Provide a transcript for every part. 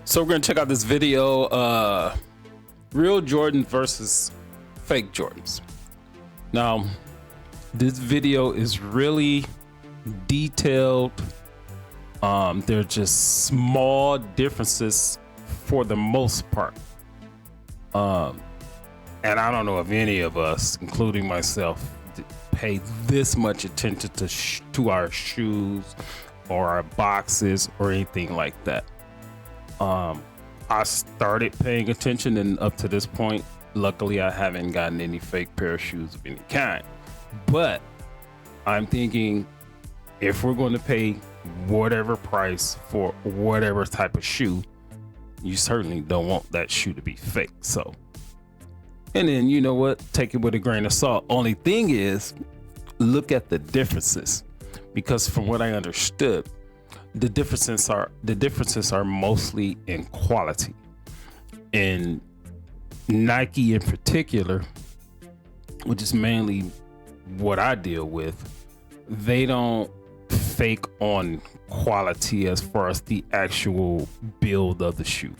So we're gonna check out this video, real Jordan versus fake Jordans. Now, this video is really detailed. They're just small differences for the most part. And I don't know if any of us, including myself, pay this much attention to our shoes or our boxes or anything like that. I started paying attention, and up to this point, luckily I haven't gotten any fake pair of shoes of any kind. But I'm thinking, if we're going to pay whatever price for whatever type of shoe, you certainly don't want that shoe to be fake. So, and then, you know what, take it with a grain of salt. Only thing is, look at the differences, because from what I understood, the differences are mostly in quality. In Nike in particular, which is mainly what I deal with, they don't fake on quality as far as the actual build of the shoe.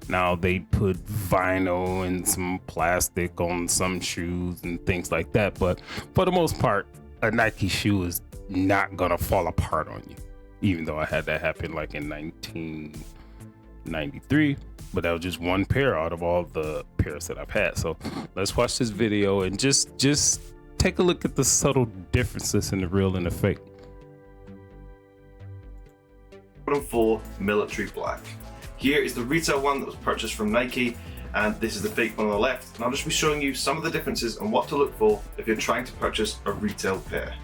Now, they put vinyl and some plastic on some shoes and things like that, but for the most part, a Nike shoe is not gonna fall apart on you. Even though I had that happen like in 1993, but that was just one pair out of all the pairs that I've had. So let's watch this video and just take a look at the subtle differences in the real and the fake. For military black. Here is the retail one that was purchased from Nike, and this is the fake one on the left. And I'll just be showing you some of the differences and what to look for if you're trying to purchase a retail pair.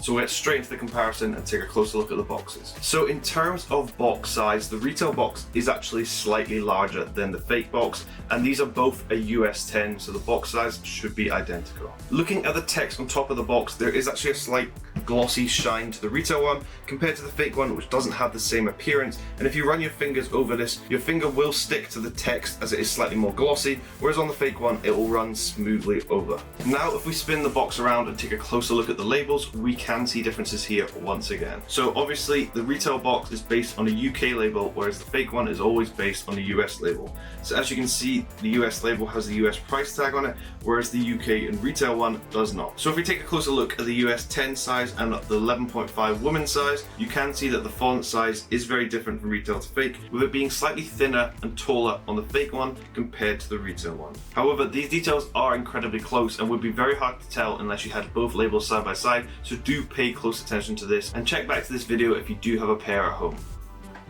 So we'll get straight into the comparison and take a closer look at the boxes. So in terms of box size, the retail box is actually slightly larger than the fake box, and these are both a US 10, so the box size should be identical. Looking at the text on top of the box, there is actually a slight glossy shine to the retail one compared to the fake one, which doesn't have the same appearance. And if you run your fingers over this, your finger will stick to the text as it is slightly more glossy, whereas on the fake one, it will run smoothly over. Now, if we spin the box around and take a closer look at the labels, we can see differences here once again. So obviously the retail box is based on a UK label, whereas the fake one is always based on a US label. So as you can see, the US label has the US price tag on it, whereas the UK and retail one does not. So if we take a closer look at the US 10 size and the 11.5 women's size, you can see that the font size is very different from retail to fake, with it being slightly thinner and taller on the fake one compared to the retail one. However, these details are incredibly close and would be very hard to tell unless you had both labels side by side, so do pay close attention to this and check back to this video if you do have a pair at home.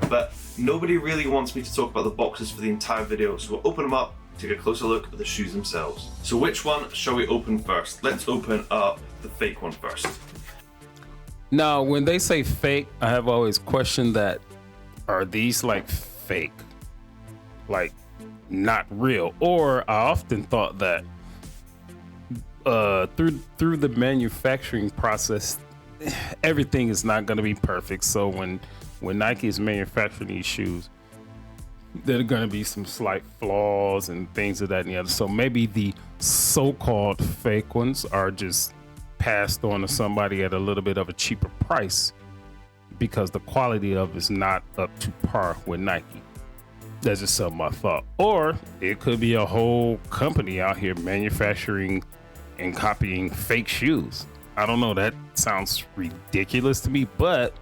But nobody really wants me to talk about the boxes for the entire video, so we'll open them up, take a closer look at the shoes themselves. So which one shall we open first? Let's open up the fake one first. Now, when they say fake, I have always questioned that, are these like fake? Like not real? Or I often thought that through the manufacturing process, everything is not going to be perfect. So when Nike is manufacturing these shoes, there are going to be some slight flaws and things of that and the other. So maybe the so-called fake ones are just passed on to somebody at a little bit of a cheaper price because the quality of it is not up to par with Nike. That's just something I thought. Or it could be a whole company out here manufacturing and copying fake shoes. I don't know, that sounds ridiculous to me, but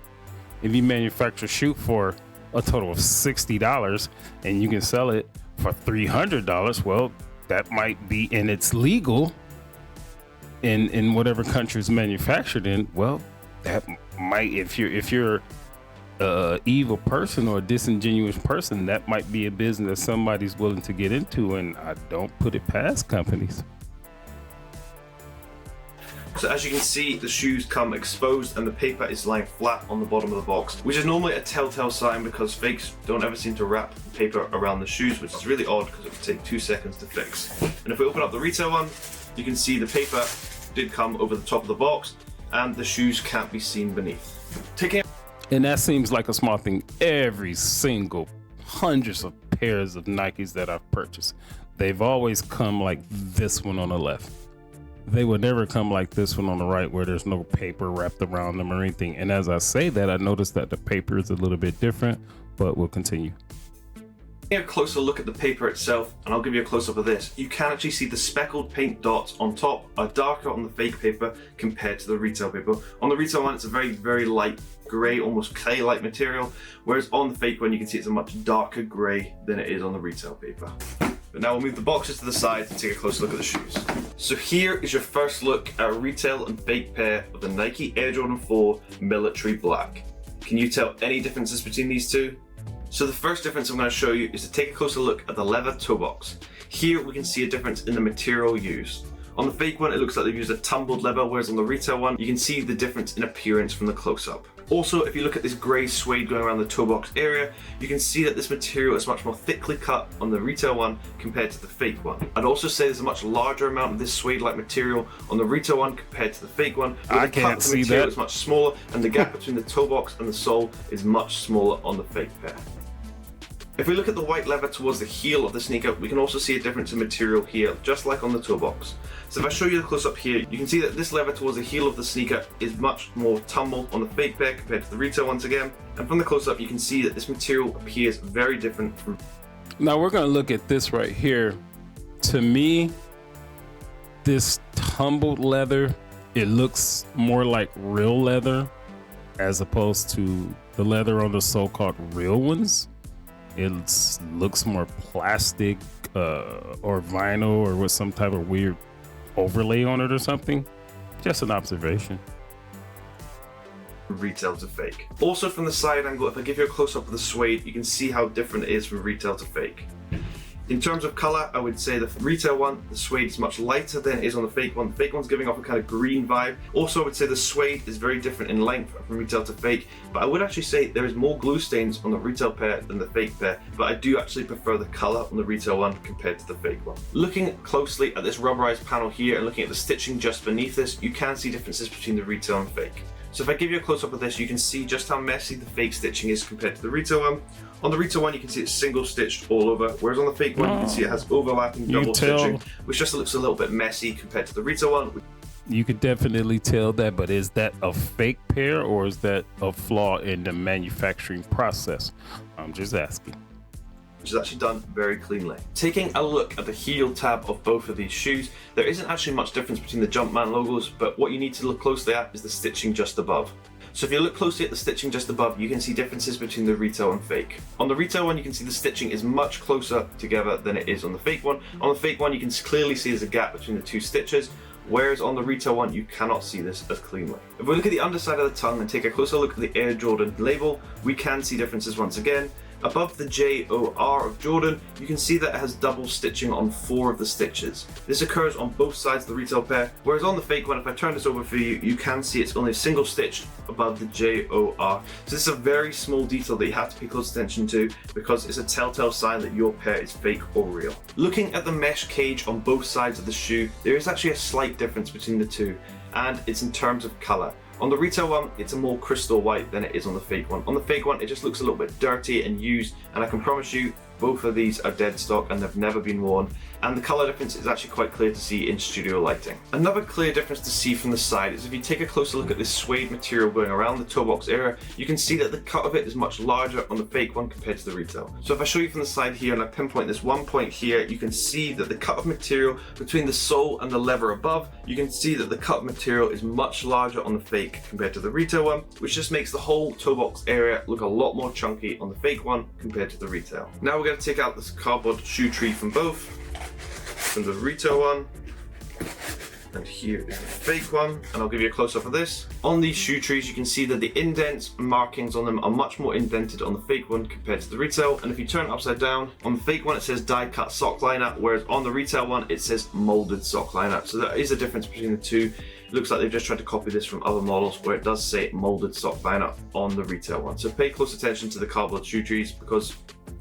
if you manufacture a shoe for a total of $60 and you can sell it for $300, well, that might be, and it's legal in whatever country it's manufactured in. Well, that might, if you're a evil person or a disingenuous person, that might be a business that somebody's willing to get into, and I don't put it past companies. So as you can see, the shoes come exposed and the paper is lying flat on the bottom of the box, which is normally a telltale sign because fakes don't ever seem to wrap the paper around the shoes, which is really odd because it would take 2 seconds to fix. And if we open up the retail one, you can see the paper did come over the top of the box and the shoes can't be seen beneath. And that seems like a small thing. Every single hundreds of pairs of Nikes that I've purchased, they've always come like this one on the left. They would never come like this one on the right, where there's no paper wrapped around them or anything. And as I say that, I noticed that the paper is a little bit different, but we'll continue. Taking a closer look at the paper itself, and I'll give you a close-up of this, you can actually see the speckled paint dots on top are darker on the fake paper compared to the retail paper. On the retail one, it's a very, very light grey, almost clay-like material, whereas on the fake one, you can see it's a much darker grey than it is on the retail paper. But now we'll move the boxes to the side and take a closer look at the shoes. So here is your first look at a retail and fake pair of the Nike Air Jordan 4 Military Black. Can you tell any differences between these two? So the first difference I'm going to show you is to take a closer look at the leather toe box. Here we can see a difference in the material used. On the fake one, it looks like they've used a tumbled leather, whereas on the retail one, you can see the difference in appearance from the close-up. Also, if you look at this grey suede going around the toe box area, you can see that this material is much more thickly cut on the retail one compared to the fake one. I'd also say there's a much larger amount of this suede-like material on the retail one compared to the fake one. I can't see that. It's much smaller, and the gap between the toe box and the sole is much smaller on the fake pair. If we look at the white leather towards the heel of the sneaker, we can also see a difference in material here, just like on the toe box. So if I show you the close up here, you can see that this leather towards the heel of the sneaker is much more tumbled on the fake pair compared to the retail once again. And from the close up, you can see that this material appears very different from... Now we're gonna look at this right here. To me, this tumbled leather, it looks more like real leather as opposed to the leather on the so-called real ones. It looks more plastic or vinyl or with some type of weird overlay on it or something. Just an observation. Retail to fake. Also from the side angle, if I give you a close-up of the suede, you can see how different it is from retail to fake. In terms of color, I would say the retail one, the suede is much lighter than it is on the fake one. The fake one's giving off a kind of green vibe. Also, I would say the suede is very different in length from retail to fake, but I would actually say there is more glue stains on the retail pair than the fake pair, but I do actually prefer the color on the retail one compared to the fake one. Looking closely at this rubberized panel here and looking at the stitching just beneath this, you can see differences between the retail and fake. So if I give you a close-up of this, you can see just how messy the fake stitching is compared to the retail one. On the retail one, you can see it's single stitched all over, whereas on the fake one, you can see it has overlapping double stitching, which just looks a little bit messy compared to the retail one. You could definitely tell that, but is that a fake pair or is that a flaw in the manufacturing process? I'm just asking. Which is actually done very cleanly. Taking a look at the heel tab of both of these shoes, there isn't actually much difference between the Jumpman logos, but what you need to look closely at is the stitching just above. So if you look closely at the stitching just above, you can see differences between the retail and fake. On the retail one, you can see the stitching is much closer together than it is on the fake one. On the fake one, you can clearly see there's a gap between the two stitches, whereas on the retail one, you cannot see this as cleanly. If we look at the underside of the tongue and take a closer look at the Air Jordan label, we can see differences once again. Above the JOR of Jordan, you can see that it has double stitching on 4 of the stitches. This occurs on both sides of the retail pair, whereas on the fake one, if I turn this over for you, you can see it's only a single stitch above the JOR. So this is a very small detail that you have to pay close attention to because it's a telltale sign that your pair is fake or real. Looking at the mesh cage on both sides of the shoe, there is actually a slight difference between the two, and it's in terms of color. On the retail one, it's a more crystal white than it is on the fake one. On the fake one, it just looks a little bit dirty and used, and I can promise you, both of these are dead stock and they've never been worn, and the color difference is actually quite clear to see in studio lighting. Another clear difference to see from the side is if you take a closer look at this suede material going around the toe box area, you can see that the cut of it is much larger on the fake one compared to the retail. So if I show you from the side here and I pinpoint this one point here, you can see that the cut of material between the sole and the leather above, you can see that the cut of material is much larger on the fake compared to the retail one, which just makes the whole toe box area look a lot more chunky on the fake one compared to the retail. Now we're going to take out this cardboard shoe tree from both, from the retail one, and here is the fake one, and I'll give you a close-up of this. On these shoe trees, you can see that the indents and markings on them are much more indented on the fake one compared to the retail, and if you turn it upside down, on the fake one it says die-cut sock liner, whereas on the retail one it says molded sock liner. So there is a difference between the two. It looks like they've just tried to copy this from other models where it does say molded sock liner on the retail one. So pay close attention to the cardboard shoe trees, because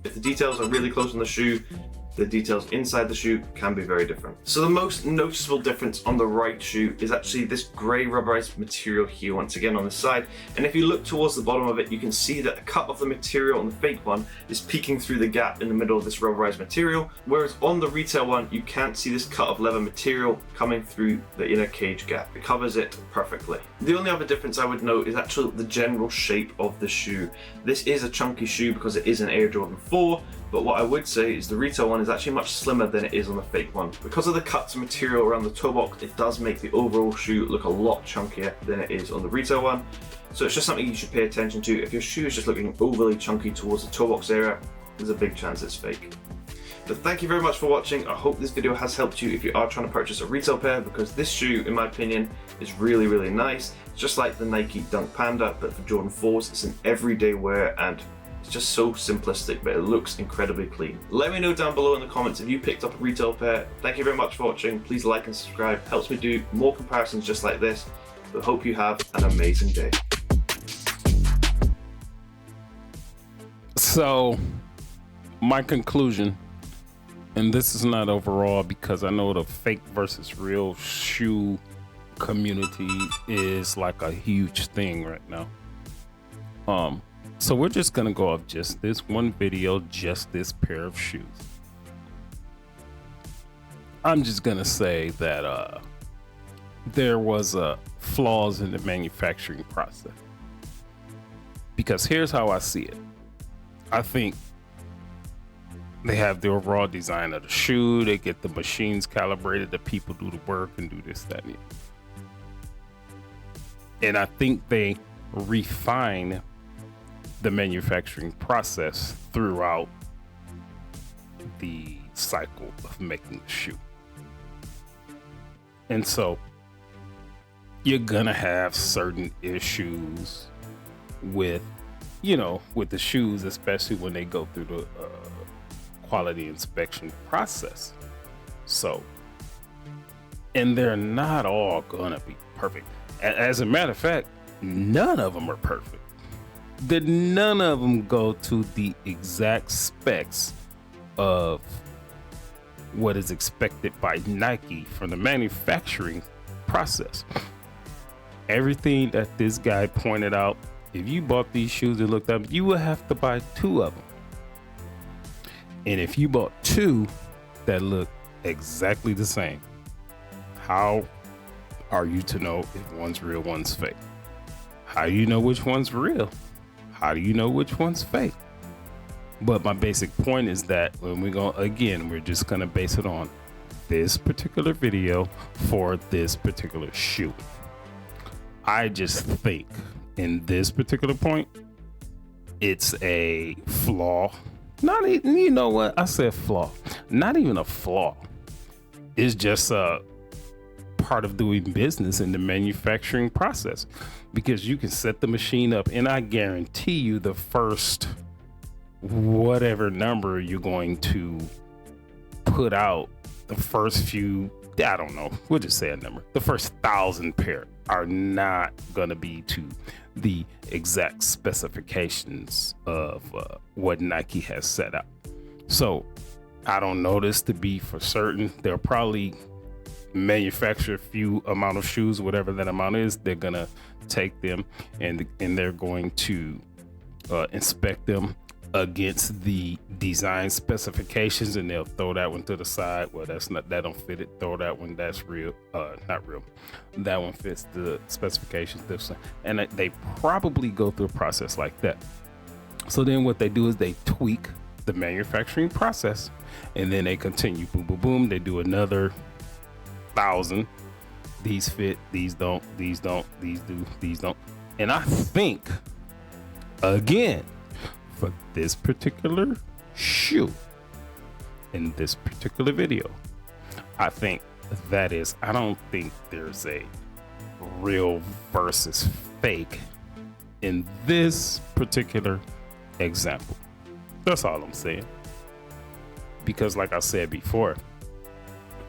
if the details are really close on the shoe, the details inside the shoe can be very different. So the most noticeable difference on the right shoe is actually this grey rubberized material here once again on the side. And if you look towards the bottom of it, you can see that a cut of the material on the fake one is peeking through the gap in the middle of this rubberized material, whereas on the retail one, you can't see this cut of leather material coming through the inner cage gap. It covers it perfectly. The only other difference I would note is actually the general shape of the shoe. This is a chunky shoe because it is an Air Jordan 4, but what I would say is the retail one is actually much slimmer than it is on the fake one. Because of the cuts and material around the toe box, it does make the overall shoe look a lot chunkier than it is on the retail one. So it's just something you should pay attention to. If your shoe is just looking overly chunky towards the toe box area, there's a big chance it's fake. But thank you very much for watching. I hope this video has helped you if you are trying to purchase a retail pair, because this shoe, in my opinion, is really, really nice. It's just like the Nike Dunk Panda, but for Jordan 4s. It's an everyday wear and it's just so simplistic, but it looks incredibly clean. Let me know down below in the comments if you picked up a retail pair. Thank you very much for watching. Please like and subscribe. Helps me do more comparisons just like this. But hope you have an amazing day. So, my conclusion, and this is not overall because I know the fake versus real shoe community is like a huge thing right now. So we're just gonna go off just this one video, just this pair of shoes. I'm just gonna say that there was flaws in the manufacturing process, because here's how I see it. I think they have the overall design of the shoe, they get the machines calibrated, the people do the work and do this, that, and the other. And I think they refine the manufacturing process throughout the cycle of making the shoe. And so you're gonna have certain issues with, with the shoes, especially when they go through the quality inspection process. So, and they're not all gonna be perfect. As a matter of fact, none of them are perfect. None of them go to the exact specs of what is expected by Nike from the manufacturing process. Everything that this guy pointed out, if you bought these shoes and looked up, you would have to buy 2 of them. And if you bought 2 that look exactly the same, how are you to know if one's real, one's fake? How do you know which one's real? How do you know which one's fake? But my basic point is that when we go, again, we're just gonna base it on this particular video for this particular shoe. I just think in this particular point, it's a flaw. Not even, you know what? I said flaw. Not even a flaw. It's just a part of doing business in the manufacturing process, because you can set the machine up and I guarantee you the first whatever number you're going to put out, the first few, I don't know, we'll just say a number, the first 1,000 pair are not going to be to the exact specifications of what Nike has set out. So I don't know this to be for certain. They'll probably manufacture a few amount of shoes, whatever that amount is. They're gonna take them and they're going to inspect them against the design specifications, and they'll throw that one to the side. Well, that don't fit it. Throw that one, that's real, not real. That one fits the specifications, this one. And they probably go through a process like that. So then what they do is they tweak the manufacturing process, and then they continue, boom, boom, boom. They do another 1,000. These fit, these don't, these don't, these do, these don't. And I think, again, for this particular shoe in this particular video, I think that is, I don't think there's a real versus fake in this particular example. That's all I'm saying. Because like I said before,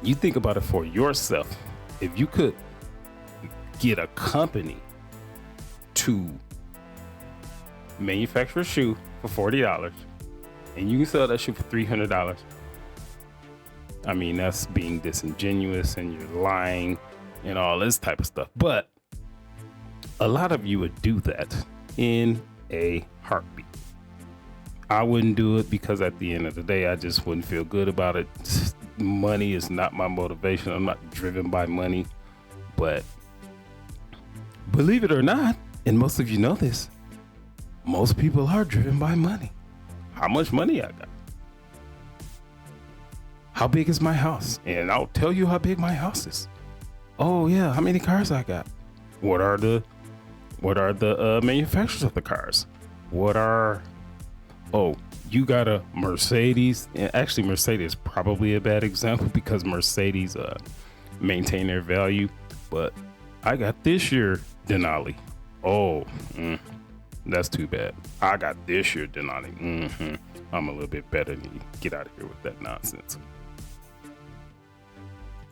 you think about it for yourself. If you could get a company to manufacture a shoe for $40 and you can sell that shoe for $300, I mean, that's being disingenuous and you're lying and all this type of stuff. But a lot of you would do that in a heartbeat. I wouldn't do it because at the end of the day, I just wouldn't feel good about it. Money is not my motivation. I'm not driven by money. But believe it or not, and most of you know this, most people are driven by money. How much money I got? how big is my house? And I'll tell you how big my house is. Oh yeah, how many cars I got? What are the manufacturers of the cars? You got a Mercedes. And actually, Mercedes is probably a bad example because Mercedes maintain their value. But I got this year Denali. That's too bad. I got this year Denali. I'm a little bit better than you. Get out of here with that nonsense.